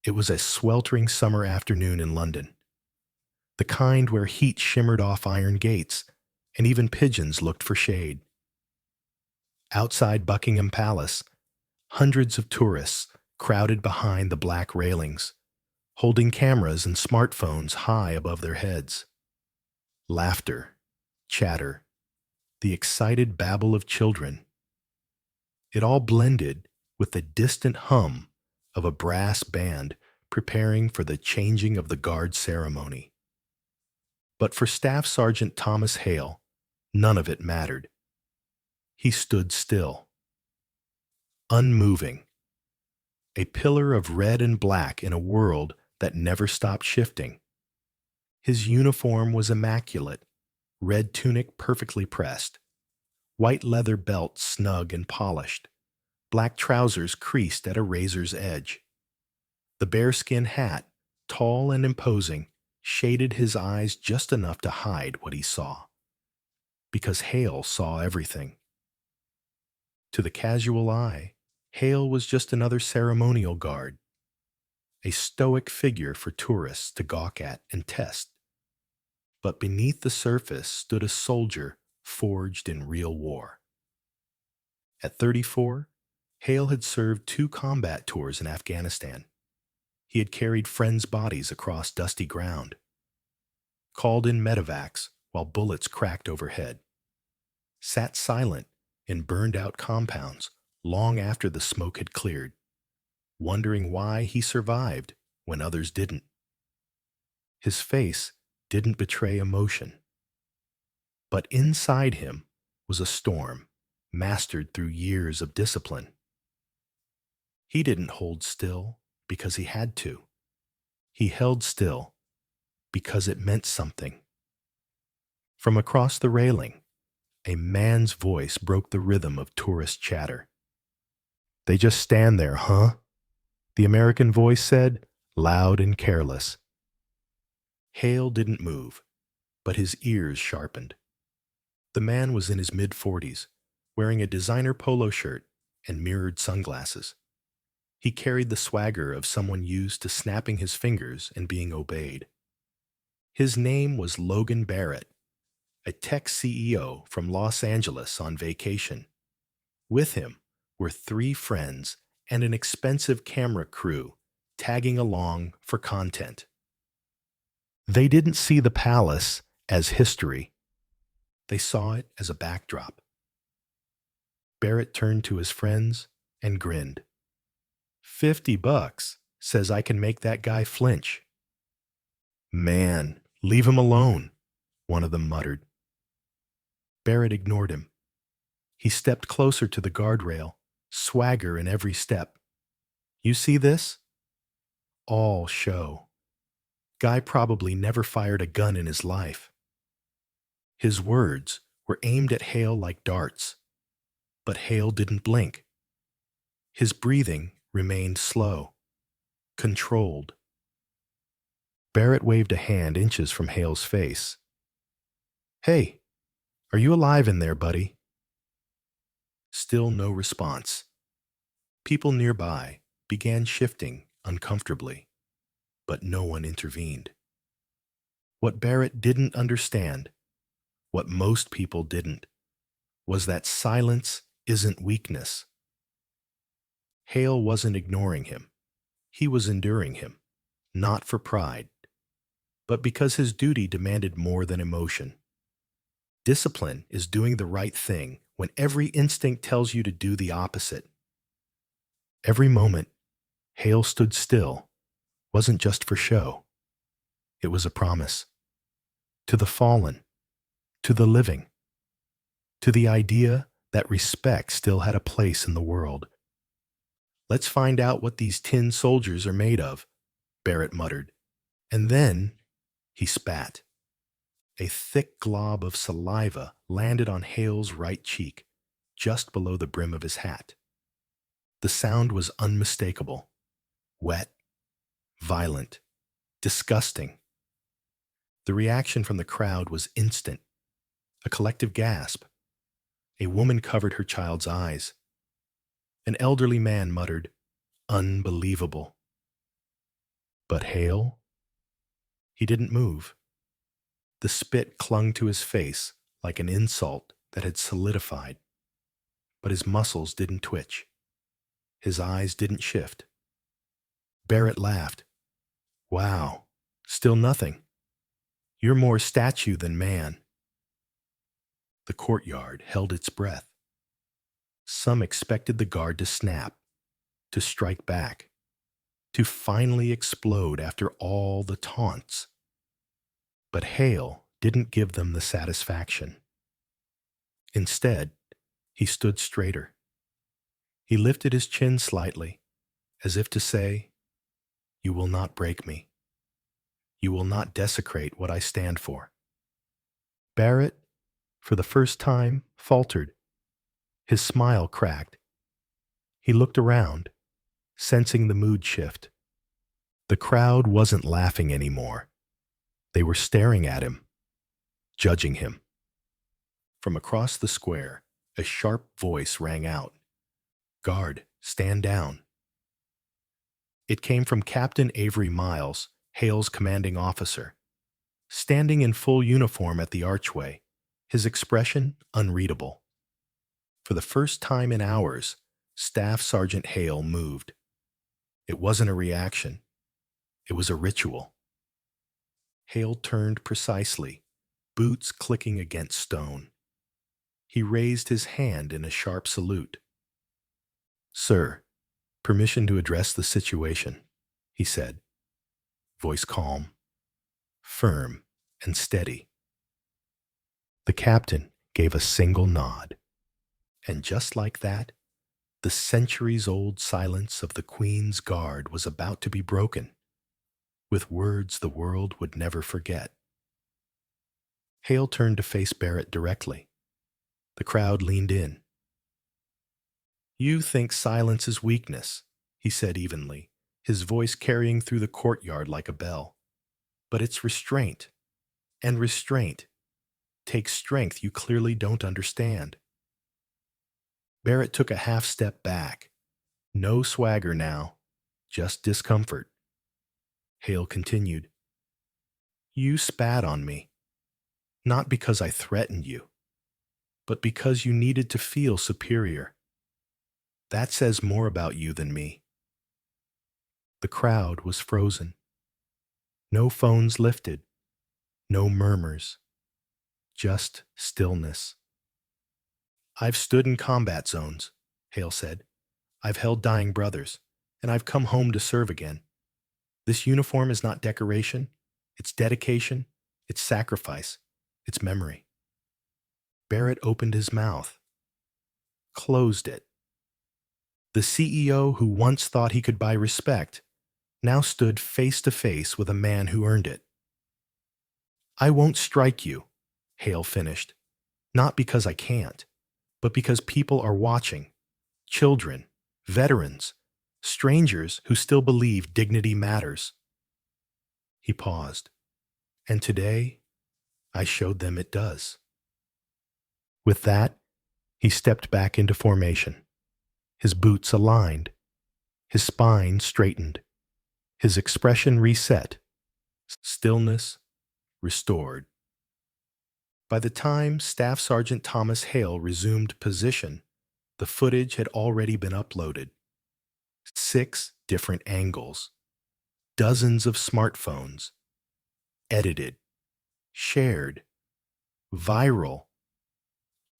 It was a sweltering summer afternoon in London, the kind where heat shimmered off iron gates, and even pigeons looked for shade. Outside Buckingham Palace, hundreds of tourists crowded behind the black railings, holding cameras and smartphones high above their heads. Laughter, chatter, the excited babble of children. It all blended with the distant hum of a brass band preparing for the changing of the guard ceremony. But for Staff Sergeant Thomas Hale, none of it mattered. He stood still, unmoving, a pillar of red and black in a world that never stopped shifting. His uniform was immaculate, red tunic perfectly pressed, white leather belt snug and polished, black trousers creased at a razor's edge. The bearskin hat, tall and imposing, shaded his eyes just enough to hide what he saw. Because Hale saw everything. To the casual eye, Hale was just another ceremonial guard, a stoic figure for tourists to gawk at and test. But beneath the surface stood a soldier forged in real war. At 34, Hale had served 2 combat tours in Afghanistan. He had carried friends' bodies across dusty ground, called in medevacs while bullets cracked overhead, sat silent in burned-out compounds long after the smoke had cleared, wondering why he survived when others didn't. His face didn't betray emotion, but inside him was a storm mastered through years of discipline. He didn't hold still because he had to. He held still because it meant something. From across the railing, a man's voice broke the rhythm of tourist chatter. "They just stand there, huh?" the American voice said, loud and careless. Hale didn't move, but his ears sharpened. The man was in his mid-40s, wearing a designer polo shirt and mirrored sunglasses. He carried the swagger of someone used to snapping his fingers and being obeyed. His name was Logan Barrett, a tech CEO from Los Angeles on vacation. With him were 3 friends and an expensive camera crew tagging along for content. They didn't see the palace as history. They saw it as a backdrop. Barrett turned to his friends and grinned. $50 says I can make that guy flinch." "Man, leave him alone," one of them muttered. Barrett ignored him. He stepped closer to the guardrail, swagger in every step. "You see this? All show. Guy probably never fired a gun in his life." His words were aimed at Hale like darts, but Hale didn't blink. His breathing remained slow, controlled. Barrett waved a hand inches from Hale's face. "Hey, are you alive in there, buddy?" Still no response. People nearby began shifting uncomfortably, but no one intervened. What Barrett didn't understand, what most people didn't, was that silence isn't weakness. Hale wasn't ignoring him. He was enduring him, not for pride, but because his duty demanded more than emotion. Discipline is doing the right thing when every instinct tells you to do the opposite. Every moment Hale stood still wasn't just for show. It was a promise. To the fallen, to the living, to the idea that respect still had a place in the world. "Let's find out what these tin soldiers are made of," Barrett muttered. And then he spat. A thick glob of saliva landed on Hale's right cheek, just below the brim of his hat. The sound was unmistakable. Wet, violent, disgusting. The reaction from the crowd was instant. A collective gasp. A woman covered her child's eyes. An elderly man muttered, "Unbelievable." But Hale? He didn't move. The spit clung to his face like an insult that had solidified, but his muscles didn't twitch. His eyes didn't shift. Barrett laughed. Wow, still nothing. You're more statue than man. The courtyard held its breath. Some expected the guard to snap, to strike back, to finally explode after all the taunts. But Hale didn't give them the satisfaction. Instead, he stood straighter. He lifted his chin slightly, as if to say, "You will not break me. You will not desecrate what I stand for." Barrett, for the first time, faltered. His smile cracked. He looked around, sensing the mood shift. The crowd wasn't laughing anymore. They were staring at him, judging him. From across the square, a sharp voice rang out. "Guard, stand down." It came from Captain Avery Miles, Hale's commanding officer. Standing in full uniform at the archway, his expression unreadable. For the first time in hours, Staff Sergeant Hale moved. It wasn't a reaction. It was a ritual. Hale turned precisely, boots clicking against stone. He raised his hand in a sharp salute. "Sir, permission to address the situation," he said, voice calm, firm, and steady. The captain gave a single nod, and just like that, the centuries-old silence of the Queen's Guard was about to be broken, with words the world would never forget. Hale turned to face Barrett directly. The crowd leaned in. "You think silence is weakness," he said evenly, his voice carrying through the courtyard like a bell. "But it's restraint, and restraint takes strength you clearly don't understand." Barrett took a half step back. No swagger now, just discomfort. Hale continued. "You spat on me, not because I threatened you, but because you needed to feel superior. That says more about you than me." The crowd was frozen. No phones lifted, no murmurs, just stillness. "I've stood in combat zones," Hale said. "I've held dying brothers, and I've come home to serve again. This uniform is not decoration, it's dedication, it's sacrifice, it's memory." Barrett opened his mouth, closed it. The CEO who once thought he could buy respect now stood face to face with a man who earned it. "I won't strike you," Hale finished, "not because I can't, but because people are watching. Children, veterans, strangers who still believe dignity matters." He paused. "And today, I showed them it does." With that, he stepped back into formation, his boots aligned, his spine straightened, his expression reset, stillness restored. By the time Staff Sergeant Thomas Hale resumed position, the footage had already been uploaded. 6 different angles, dozens of smartphones, edited, shared, viral.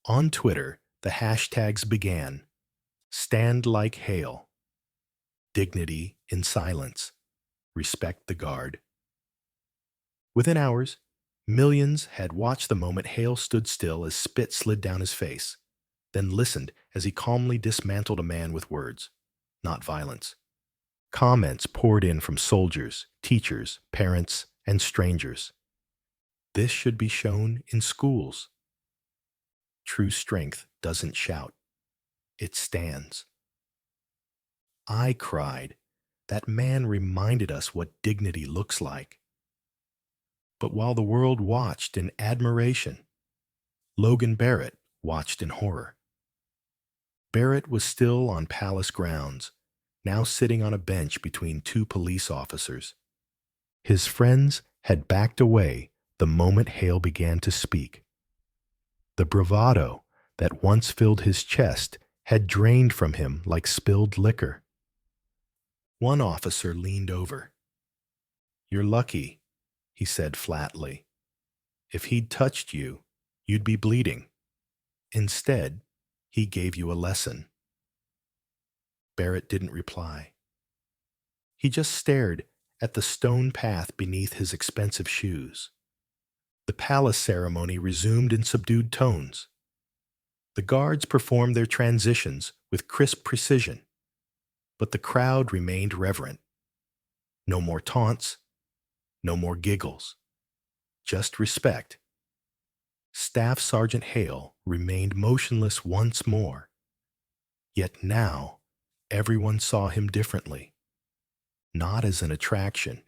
On Twitter, the hashtags began: "Stand like Hale," "Dignity in Silence," "Respect the Guard." Within hours, millions had watched the moment Hale stood still as spit slid down his face, then listened as he calmly dismantled a man with words, not violence. Comments poured in from soldiers, teachers, parents, and strangers. This should be shown in schools. True strength doesn't shout. It stands. I cried. That man reminded us what dignity looks like. But while the world watched in admiration, Logan Barrett watched in horror. Barrett was still on palace grounds, now sitting on a bench between 2 police officers. His friends had backed away the moment Hale began to speak. The bravado that once filled his chest had drained from him like spilled liquor. One officer leaned over. "You're lucky," he said flatly. "If he'd touched you, you'd be bleeding. Instead, he gave you a lesson." Barrett didn't reply. He just stared at the stone path beneath his expensive shoes. The palace ceremony resumed in subdued tones. The guards performed their transitions with crisp precision, but the crowd remained reverent. No more taunts, no more giggles, just respect. Staff Sergeant Hale remained motionless once more. Yet now, everyone saw him differently, not as an attraction,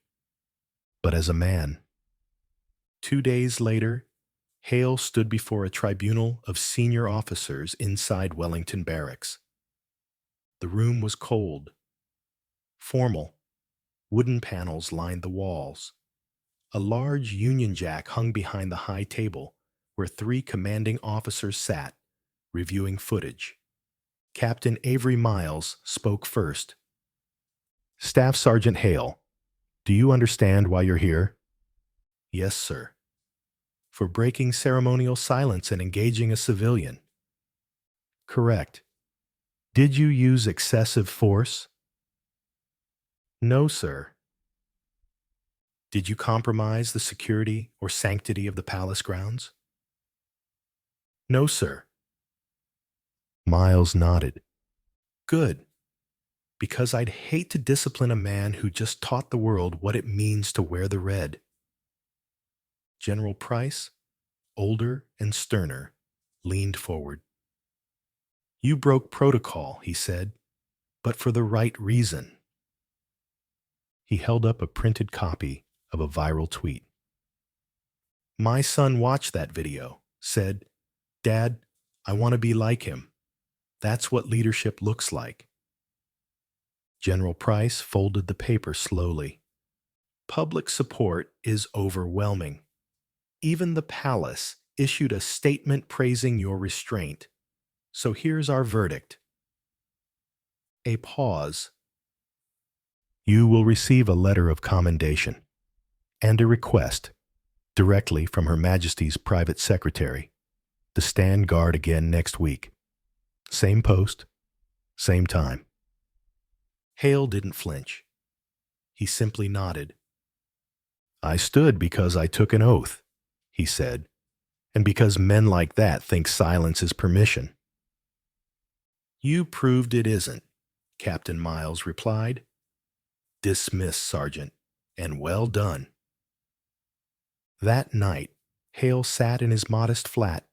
but as a man. 2 days later, Hale stood before a tribunal of senior officers inside Wellington Barracks. The room was cold, formal. Wooden panels lined the walls. A large Union Jack hung behind the high table where 3 commanding officers sat, reviewing footage. Captain Avery Miles spoke first. "Staff Sergeant Hale, do you understand why you're here?" "Yes, sir." "For breaking ceremonial silence and engaging a civilian." "Correct." "Did you use excessive force?" "No, sir." "Did you compromise the security or sanctity of the palace grounds?" "No, sir." Miles nodded. "Good. Because I'd hate to discipline a man who just taught the world what it means to wear the red." General Price, older and sterner, leaned forward. "You broke protocol," he said, "but for the right reason." He held up a printed copy of a viral tweet. "My son watched that video, said, 'Dad, I want to be like him. That's what leadership looks like.'" General Price folded the paper slowly. "Public support is overwhelming. Even the palace issued a statement praising your restraint. So here's our verdict." A pause. "You will receive a letter of commendation and a request directly from Her Majesty's private secretary to stand guard again next week. Same post, same time." Hale didn't flinch. He simply nodded. "I stood because I took an oath," he said, "and because men like that think silence is permission." "You proved it isn't," Captain Miles replied. "Dismissed, Sergeant, and well done." That night, Hale sat in his modest flat.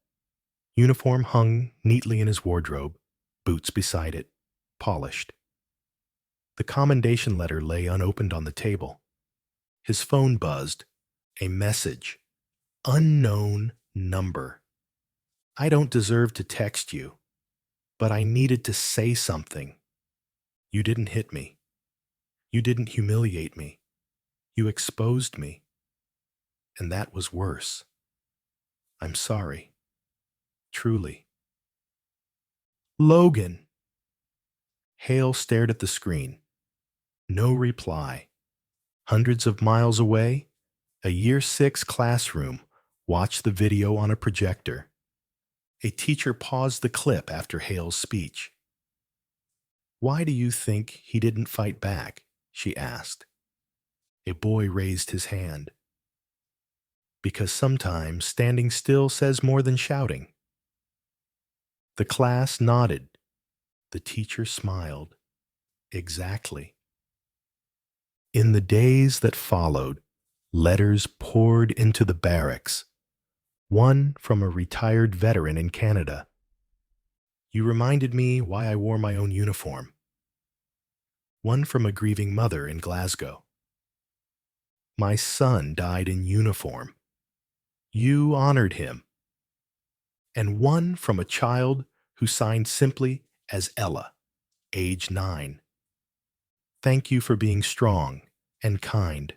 Uniform hung neatly in his wardrobe, boots beside it, polished. The commendation letter lay unopened on the table. His phone buzzed. A message. Unknown number. "I don't deserve to text you, but I needed to say something. You didn't hit me. You didn't humiliate me. You exposed me. And that was worse. I'm sorry. Truly." "Logan." Hale stared at the screen. No reply. Hundreds of miles away, a Year 6 classroom watched the video on a projector. A teacher paused the clip after Hale's speech. "Why do you think he didn't fight back?" she asked. A boy raised his hand. "Because sometimes standing still says more than shouting." The class nodded. The teacher smiled. Exactly. In the days that followed, letters poured into the barracks. One from a retired veteran in Canada. "You reminded me why I wore my own uniform." One from a grieving mother in Glasgow. "My son died in uniform. You honored him." And one from a child who signed simply as Ella, age 9. "Thank you for being strong and kind."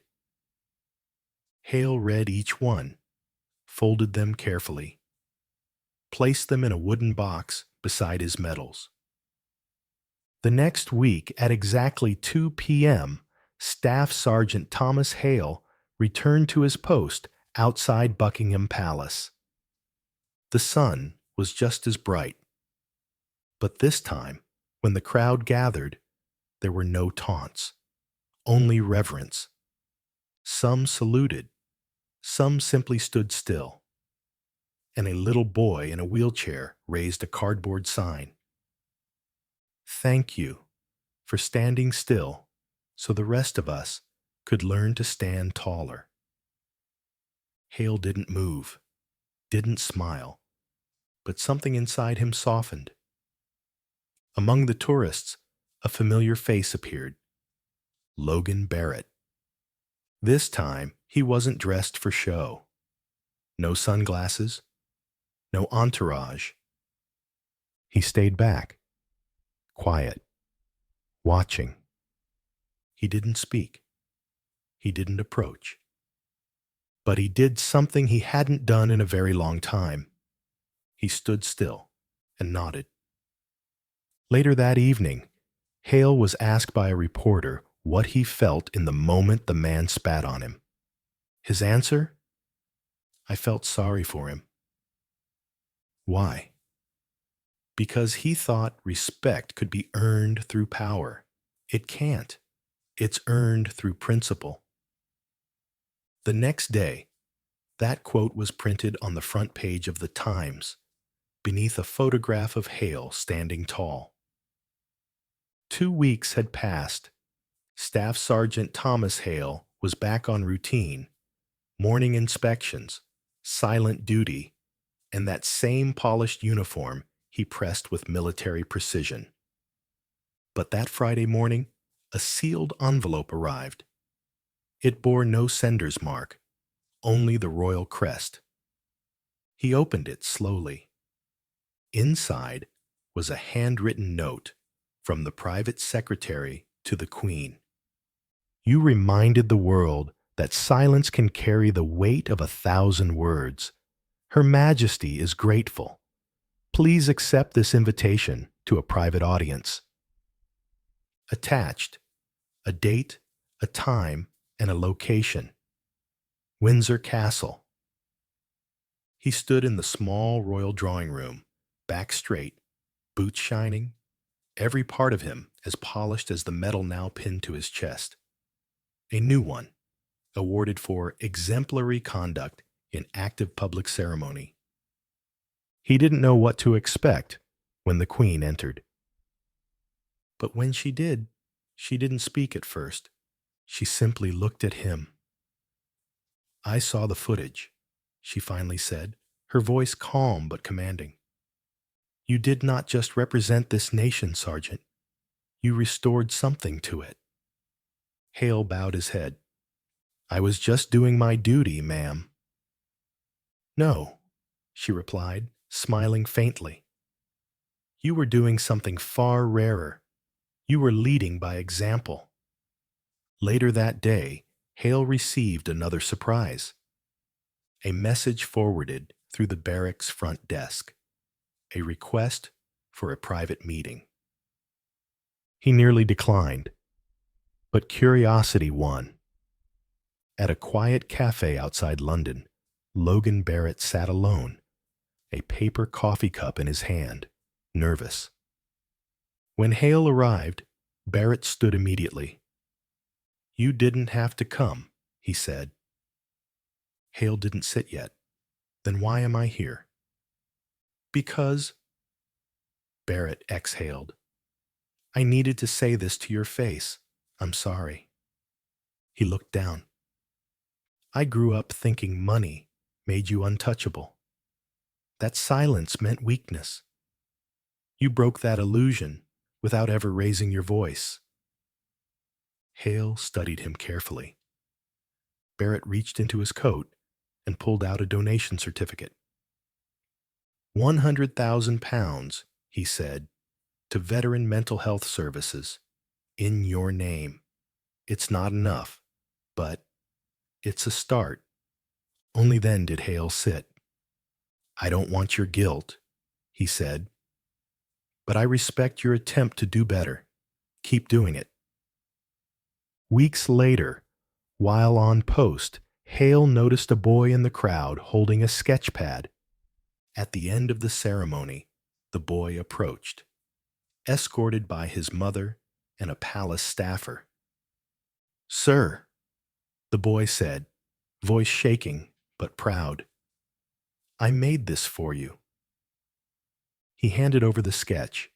Hale read each one, folded them carefully, placed them in a wooden box beside his medals. The next week, at exactly 2 p.m., Staff Sergeant Thomas Hale returned to his post outside Buckingham Palace. The sun was just as bright, but this time, when the crowd gathered, there were no taunts, only reverence. Some saluted, some simply stood still, and a little boy in a wheelchair raised a cardboard sign. Thank you for standing still so the rest of us could learn to stand taller. Hale didn't move, didn't smile, but something inside him softened. Among the tourists, a familiar face appeared. Logan Barrett. This time, he wasn't dressed for show. No sunglasses, no entourage. He stayed back, quiet, watching. He didn't speak. He didn't approach. But he did something he hadn't done in a very long time. He stood still and nodded. Later that evening, Hale was asked by a reporter what he felt in the moment the man spat on him. His answer? I felt sorry for him. Why? Because he thought respect could be earned through power. It can't. It's earned through principle. The next day, that quote was printed on the front page of the Times, beneath a photograph of Hale standing tall. 2 weeks had passed. Staff Sergeant Thomas Hale was back on routine, morning inspections, silent duty, and that same polished uniform he pressed with military precision. But that Friday morning, a sealed envelope arrived. It bore no sender's mark, only the royal crest. He opened it slowly. Inside was a handwritten note from the private secretary to the Queen. You reminded the world that silence can carry the weight of 1,000 words. Her Majesty is grateful. Please accept this invitation to a private audience. Attached, a date, a time, and a location. Windsor Castle. He stood in the small royal drawing room, back straight, boots shining, every part of him as polished as the medal now pinned to his chest. A new one, awarded for exemplary conduct in active public ceremony. He didn't know what to expect when the Queen entered. But when she did, she didn't speak at first. She simply looked at him. I saw the footage, she finally said, her voice calm but commanding. You did not just represent this nation, Sergeant. You restored something to it. Hale bowed his head. I was just doing my duty, ma'am. No, she replied, smiling faintly. You were doing something far rarer. You were leading by example. Later that day, Hale received another surprise. A message forwarded through the barracks front desk. A request for a private meeting. He nearly declined, but curiosity won. At a quiet cafe outside London, Logan Barrett sat alone, a paper coffee cup in his hand, nervous. When Hale arrived, Barrett stood immediately. You didn't have to come, he said. Hale didn't sit yet. Then why am I here? Because, Barrett exhaled. I needed to say this to your face. I'm sorry. He looked down. I grew up thinking money made you untouchable. That silence meant weakness. You broke that illusion without ever raising your voice. Hale studied him carefully. Barrett reached into his coat and pulled out a donation certificate. 100,000 pounds, he said, to veteran mental health services, in your name. It's not enough, but it's a start. Only then did Hale sit. "I don't want your guilt," he said, "but I respect your attempt to do better. Keep doing it." Weeks later, while on post, Hale noticed a boy in the crowd holding a sketch pad. At the end of the ceremony, the boy approached, escorted by his mother and a palace staffer. "Sir," the boy said, voice shaking but proud, "I made this for you." He handed over the sketch,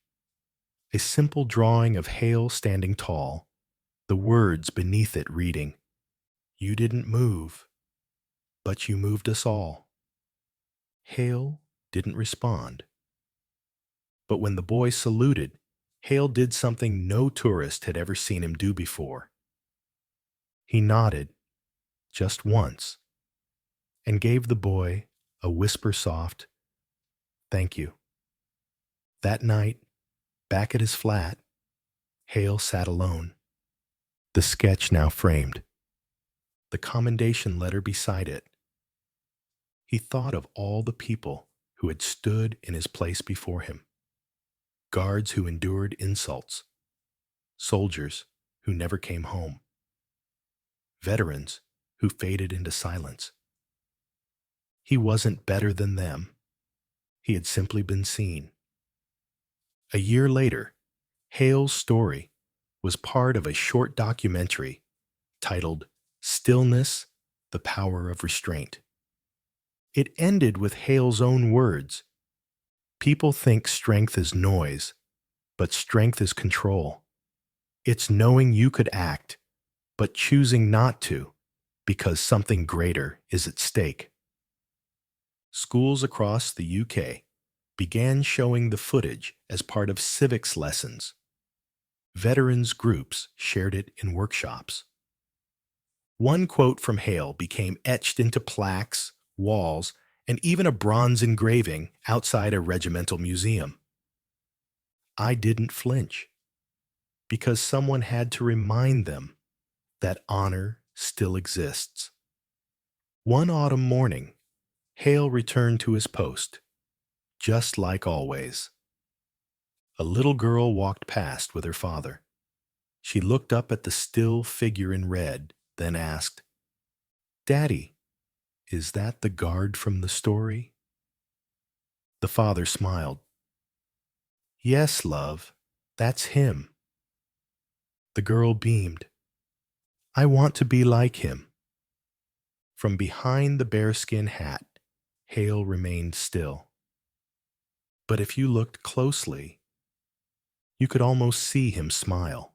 a simple drawing of Hale standing tall, the words beneath it reading, "You didn't move, but you moved us all." Hale didn't respond. But when the boy saluted, Hale did something no tourist had ever seen him do before. He nodded, just once, and gave the boy a whisper-soft, "Thank you." That night, back at his flat, Hale sat alone, the sketch now framed, the commendation letter beside it. He thought of all the people who had stood in his place before him, guards who endured insults, soldiers who never came home, veterans who faded into silence. He wasn't better than them. He had simply been seen. A year later, Hale's story was part of a short documentary titled "Stillness, the Power of Restraint." It ended with Hale's own words. "People think strength is noise, but strength is control. It's knowing you could act, but choosing not to because something greater is at stake." Schools across the UK began showing the footage as part of civics lessons. Veterans groups shared it in workshops. One quote from Hale became etched into plaques, walls, and even a bronze engraving outside a regimental museum. "I didn't flinch, because someone had to remind them that honor still exists." One autumn morning, Hale returned to his post, just like always. A little girl walked past with her father. She looked up at the still figure in red, then asked, "Daddy, is that the guard from the story?" The father smiled. "Yes, love, that's him." The girl beamed. "I want to be like him." From behind the bearskin hat, Hale remained still. But if you looked closely, you could almost see him smile.